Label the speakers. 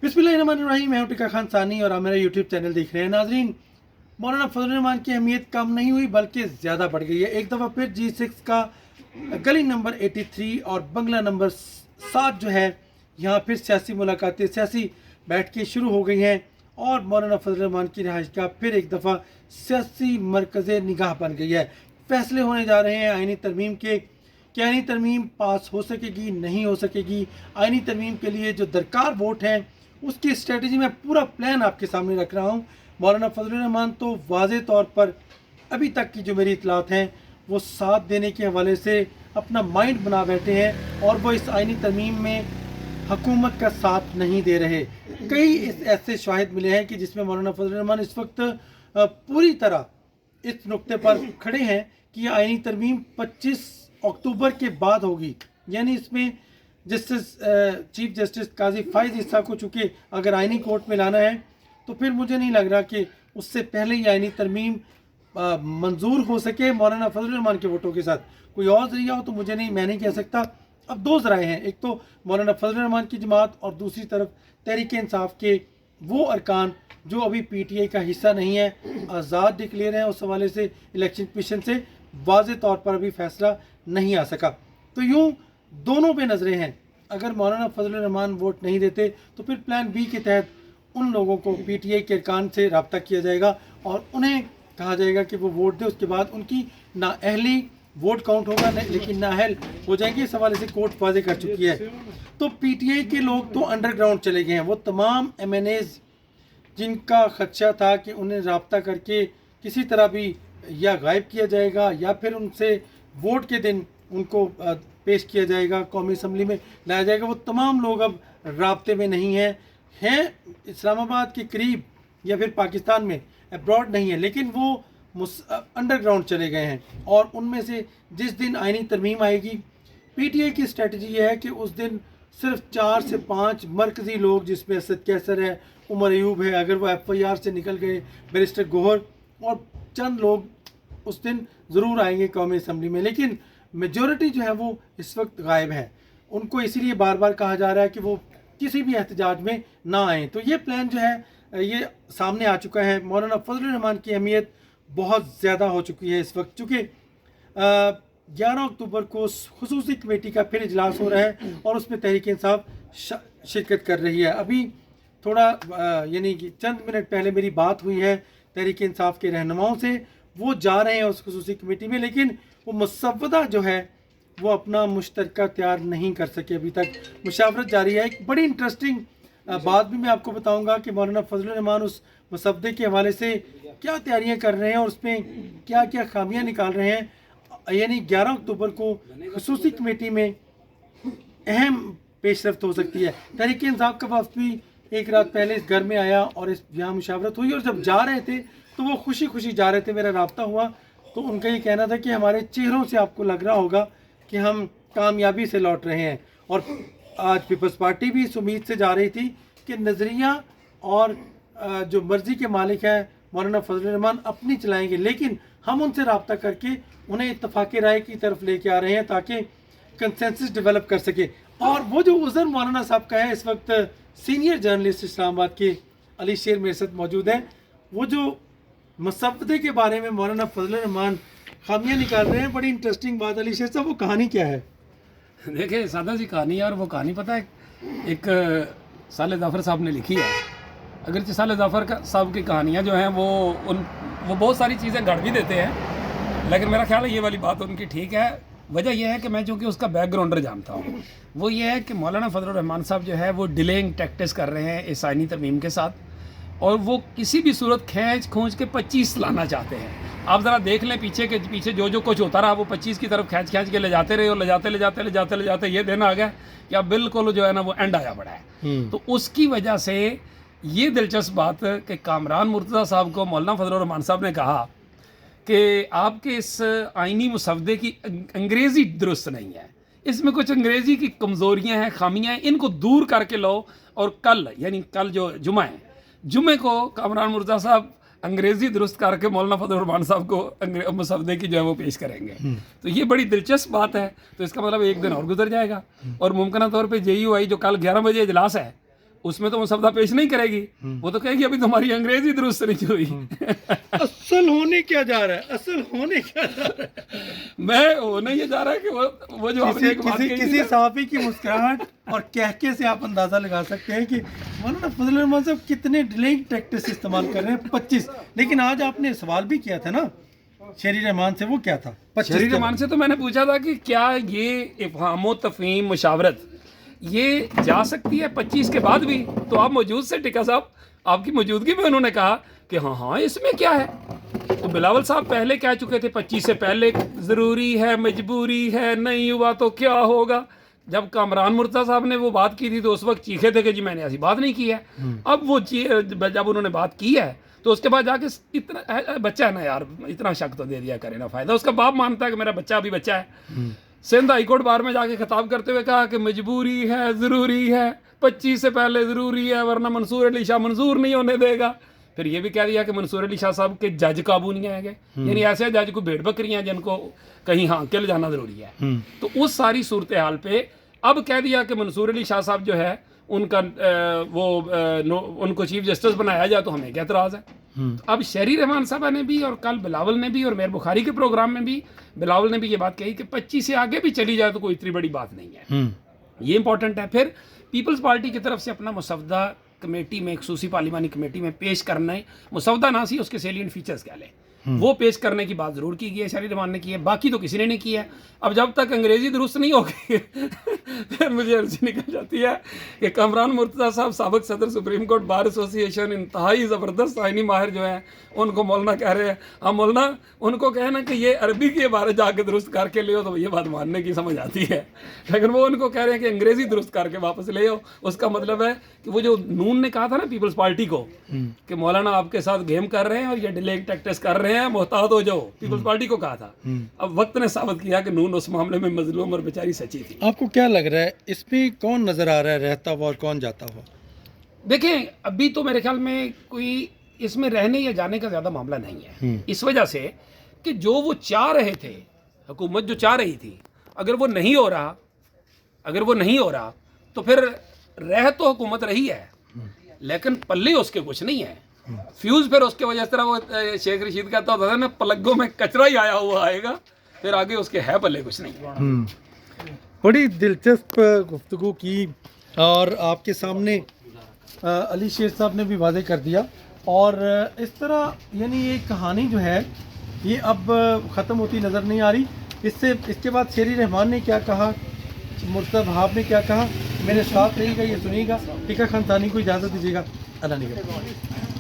Speaker 1: बिस्मिल्लाहिर्रहमानिर्रहीम। मैं हूं टिका खान सानी और आप मेरा यूट्यूब चैनल देख रहे हैं। नाजरीन, मौलाना फजलुर रहमान की अहमियत कम नहीं हुई बल्कि ज़्यादा बढ़ गई है। एक दफ़ा फिर G6 का गली नंबर 83 और बंगला नंबर 7 जो है, यहाँ फिर सियासी मुलाकातें, सियासी बैठकें शुरू हो गई हैं और मौलाना फजलुर रहमान की रिहाइश का फिर एक दफ़ा सियासी मरकज़ निगाह बन गई है। फैसले होने जा रहे हैं आइनी तरमीम के कि आइनी तरमीम पास हो सकेगी, नहीं हो सकेगी। आइनी तरमीम के लिए जो दरकार वोट हैं उसकी स्ट्रेटजी में पूरा प्लान आपके सामने रख रहा हूँ। मौलाना फजलुर रहमान तो वाज़े तौर पर अभी तक की जो मेरी इतलात हैं वो साथ देने के हवाले से अपना माइंड बना बैठे हैं और वो इस आइनी तरमीम में हुकूमत का साथ नहीं दे रहे। कई ऐसे शाहिद मिले हैं कि जिसमें मौलाना फजलुर रहमान इस वक्त पूरी तरह इस नुक्ते पर खड़े हैं कि ये आइनी तरमीम 25 अक्टूबर के बाद होगी। यानी इसमें जस्टिस चीफ जस्टिस काजी फाइज ईसा को चूँकि अगर आइनी कोर्ट में लाना है तो फिर मुझे नहीं लग रहा कि उससे पहले ही आइनी तरमीम मंजूर हो सके मौलाना फजलुर रहमान के वोटों के साथ। कोई और जरिया हो तो मुझे नहीं, मैं नहीं कह सकता। अब दो ज़राए हैं, एक तो मौलाना फजलुर रहमान की जमात और दूसरी तरफ तहरीक इंसाफ के वो अरकान जो अभी PTI का हिस्सा नहीं है, आज़ाद डिक्लेयर हैं। उस हवाले से इलेक्शन कमीशन से वाज़े तौर पर अभी फैसला नहीं आ सका। तो यूँ दोनों पे नज़रें हैं। अगर मौलाना फजलुर रहमान वोट नहीं देते तो फिर प्लान B के तहत उन लोगों को PTI के अरकान से रब्ता किया जाएगा और उन्हें कहा जाएगा कि वो वोट दे। उसके बाद उनकी नाअहली वोट काउंट होगा लेकिन नाअहल हो जाएंगे। इस हवाले से कोर्ट वाज़े कर चुकी है। तो PTI के लोग तो अंडरग्राउंड चले गए हैं। वो तमाम MNAs जिनका खदशा था कि उन्हें रब्ता करके किसी तरह भी या गायब किया जाएगा या फिर उनसे वोट के दिन उनको पेश किया जाएगा, कौमी असम्बली में लाया जाएगा, वो तमाम लोग अब राब्ते में नहीं हैं इस्लामाबाद के करीब या फिर पाकिस्तान में, अब्रॉड नहीं है, लेकिन वो अंडरग्राउंड चले गए हैं। और उनमें से जिस दिन आइनी तरमीम आएगी, PTI की स्ट्रेटजी ये है कि उस दिन सिर्फ 4 से 5 मरकज़ी लोग, जिसमें असद कैसर है, उमर अयूब है, अगर वो FIR से निकल गए, बैरिस्टर गोहर और चंद लोग उस दिन ज़रूर आएंगे कौमी असम्बली में। लेकिन मेजॉरिटी जो है वो इस वक्त गायब है। उनको इसीलिए बार बार कहा जा रहा है कि वो किसी भी एहतजाज में ना आएँ। तो ये प्लान जो है ये सामने आ चुका है। मौलाना फजलुर रहमान की अहमियत बहुत ज़्यादा हो चुकी है इस वक्त, चूँकि 11 अक्टूबर को खुसूसी कमेटी का फिर इजलास हो रहा है और उसमें तहरीक इंसाफ शिरकत कर रही है। अभी थोड़ा यानी कि चंद मिनट पहले मेरी बात हुई है तहरीक इंसाफ के रहनुमाओं से, वो जा रहे हैं उस खुसूसी कमेटी में, लेकिन वो मुसव्वदा जो है वो अपना मुश्तरका तैयार नहीं कर सके। अभी तक मुशावरत जारी है। एक बड़ी इंटरेस्टिंग बात भी मैं आपको बताऊंगा कि मौलाना फजलुर रहमान उस मुसव्वदे के हवाले से क्या तैयारियां कर रहे हैं और उसमें क्या क्या खामियां निकाल रहे हैं। यानी 11 अक्टूबर को खुसूसी कमेटी में अहम पेशरफ्त हो सकती है। तहरीक इंसाफ का वफ्द भी एक रात पहले इस घर में आया और इस यहाँ मुशावरत हुई और जब जा रहे थे तो वो खुशी खुशी जा रहे थे। मेरा रब्ता हुआ तो उनका ये कहना था कि हमारे चेहरों से आपको लग रहा होगा कि हम कामयाबी से लौट रहे हैं। और आज पीपल्स पार्टी भी इस उम्मीद से जा रही थी कि नज़रिया और जो मर्ज़ी के मालिक हैं मौलाना फजलुर रहमान अपनी चलाएंगे, लेकिन हम उनसे रब्ता करके उन्हें इत्तफाक़ राय की तरफ लेके आ रहे हैं ताकि कंसेंसस डेवलप कर सके। और वो जो उज़र मौलाना साहब का है, इस वक्त सीनियर जर्नलिस्ट इस्लामाबाद के अली शेर मेरे साथ मौजूद हैं। वो जो मुसव्वदे के बारे में मौलाना फजलुर रहमान खामियां निकाल रहे हैं, बड़ी इंटरेस्टिंग बात। अली शेर साहब, वो कहानी क्या है?
Speaker 2: देखिए, सादा सी कहानी है और वो कहानी पता है एक साले जाफ़र साहब ने लिखी है। अगरचे साले जाफ़र साहब की कहानियाँ जो हैं वो बहुत सारी चीज़ें गढ़ भी देते हैं, लेकिन मेरा ख्याल है ये वाली बात उनकी ठीक है। वजह यह है कि मैं चूँकि उसका बैकग्राउंडर जानता हूँ, वो ये है कि मौलाना फजलुर रहमान साहब जो है वो डिलेइंग टैक्टिक्स कर रहे हैं इस आइनी तरमीम के साथ, और वो किसी भी सूरत खींच खोंच के 25 लाना चाहते हैं। आप ज़रा देख लें पीछे के पीछे जो कुछ होता रहा, वो 25 की तरफ खींच के ले जाते रहे और ले जाते ये दिन आ गया कि अब बिल्कुल जो है ना वो एंड आया पड़ा है। तो उसकी वजह से ये दिलचस्प बात कि कामरान मुर्तज़ा साहब को मौलाना फजलुर रहमान साहब ने कहा कि आपके इस आइनी मुसव्वदे की अंग्रेज़ी दुरुस्त नहीं है, इसमें कुछ अंग्रेज़ी की कमज़ोरियाँ हैं, खामियाँ हैं, इनको दूर करके लो और कल यानी कल जो जुमा है, जुमे को कामरान मुर्तज़ा साहब अंग्रेज़ी दुरुस्त करके मौलाना फजलुर रहमान साहब को मुसव्वदे की जो है वो पेश करेंगे। तो ये बड़ी दिलचस्प बात है। तो इसका मतलब एक दिन और गुजर जाएगा और मुमकिन तौर पे JUI जो कल 11 बजे इजलास है اس میں تو مسودہ پیش نہیں کرے گی, وہ تو کہے گی ابھی تمہاری انگریزی درست نہیں ہوئی.
Speaker 1: اصل ہونے کیا جا رہا ہے, اصل ہونے کیا جا رہا ہے,
Speaker 2: میں ہونے یہ جا رہا ہے کہ وہ جو آپ نے ایک بات کہی تھی
Speaker 1: کسی
Speaker 2: نا,
Speaker 1: صحافی کی مسکراہٹ اور کہکے سے آپ اندازہ لگا سکتے ہیں کہ مولانا فضل الرحمان صاحب کتنے ڈیلینگ ٹیکٹس استعمال کر رہے ہیں. 25. لیکن آج آپ نے سوال بھی کیا تھا نا شہری رحمان سے, وہ کیا تھا؟
Speaker 2: شہری رحمان سے تو میں نے پوچھا تھا کہ کیا یہ افہام و تفہیم مشاورت یہ جا سکتی ہے 25 کے بعد بھی؟ تو آپ موجود سے ٹکا صاحب, آپ کی موجودگی میں انہوں نے کہا کہ ہاں اس میں کیا ہے. تو بلاول صاحب پہلے کہہ چکے تھے 25 سے پہلے ضروری ہے, مجبوری ہے, نہیں ہوا تو کیا ہوگا. جب کامران مرتضیٰ صاحب نے وہ بات کی تھی تو اس وقت چیخے تھے کہ جی میں نے ایسی بات نہیں کی ہے. اب وہ جب انہوں نے بات کی ہے تو اس کے بعد جا کے اتنا بچہ ہے نا یار, اتنا شک تو دے دیا کرے نا فائدہ. اس کا باپ مانتا ہے کہ میرا بچہ ابھی بچہ ہے. سندھ ہائی کورٹ بار میں جا کے خطاب کرتے ہوئے کہا کہ مجبوری ہے, ضروری ہے, 25 سے پہلے ضروری ہے ورنہ منصور علی شاہ منظور نہیں ہونے دے گا. پھر یہ بھی کہہ دیا کہ منصور علی شاہ صاحب کے جج قابو نہیں آئیں گے, یعنی ایسے جج کو بھیڑ بکریاں جن کو کہیں ہاں کے لے جانا ضروری ہے. تو اس ساری صورتحال پہ اب کہہ دیا کہ منصور علی شاہ صاحب جو ہے ان کا ان کو چیف جسٹس بنایا جائے تو ہمیں کیا اعتراض ہے. اب شہری رحمان صاحب نے بھی اور کل بلاول نے بھی اور میر بخاری کے پروگرام میں بھی بلاول نے بھی یہ بات کہی کہ 25 سے آگے بھی چلی جائے تو کوئی اتنی بڑی بات نہیں ہے. یہ امپورٹنٹ ہے. پھر پیپلز پارٹی کی طرف سے اپنا مسودہ کمیٹی میں, خصوصی پارلیمانی کمیٹی میں پیش کرنا ہے, مسودہ نہ سی اس کے سیلینٹ فیچرز کیا لیں, وہ پیش کرنے کی بات ضرور کی گئی ہے, شہری رحمان نے کی ہے, باقی تو کسی نے نہیں کی ہے. اب جب تک انگریزی درست نہیں ہوگی پھر مجھے عرضی نکل جاتی ہے کہ کامران مرتضیٰ صاحب سابق صدر سپریم کورٹ بار ایسوسی ایشن, انتہائی زبردست آئینی ماہر جو ہیں, ان کو مولانا کہہ رہے ہیں. ہم مولانا ان کو کہنا کہ یہ عربی کے بارے جا کے درست کر کے لے ہو تو یہ بات ماننے کی سمجھ آتی ہے, لیکن وہ ان کو کہہ رہے ہیں کہ انگریزی درست کر کے واپس لے ہو. اس کا مطلب ہے کہ وہ جو نون نے کہا تھا نا پیپلز پارٹی کو کہ مولانا آپ کے ساتھ گیم کر رہے ہیں اور یہ ڈیلیگ ٹیکٹس کر رہے ہیں, محتاط ہو جاؤ, پیپلز پارٹی کو کہا تھا. اب وقت نے ثابت کیا کہ نون اس معاملے میں مظلوم اور بیچاری سچی تھی.
Speaker 1: آپ کو کیا لگ رہا ہے اس میں کون نظر آ رہا ہے رہتا ہوا اور کون جاتا ہوا؟
Speaker 2: دیکھیں ابھی تو میرے خیال میں کوئی اس میں رہنے یا جانے کا زیادہ معاملہ نہیں ہے, اس وجہ سے کہ جو وہ چاہ رہے تھے, حکومت جو چاہ رہی تھی, اگر وہ نہیں ہو رہا تو پھر رہ تو حکومت رہی ہے لیکن پلے اس کے کچھ نہیں ہے. فیوز پھر اس کے وجہ سے وہ شیخ رشید کہتا ہوتا تھا نا, پلگوں میں کچرا ہی آیا ہوا آئے گا, پھر آگے اس کے ہے پلے کچھ نہیں.
Speaker 1: بڑی دلچسپ گفتگو کی اور آپ کے سامنے علی شیر صاحب نے بھی واضح کر دیا. اور اس طرح یعنی یہ کہانی جو ہے یہ اب ختم ہوتی نظر نہیں آ رہی. اس کے بعد شہری رحمان نے کیا کہا, مرتضیٰ وہاب نے کیا کہا, میرے ساتھ رہے گا, یہ سنیے گا. ٹیکا خان ثانی کو اجازت دیجیے گا. اللہ نگہبان.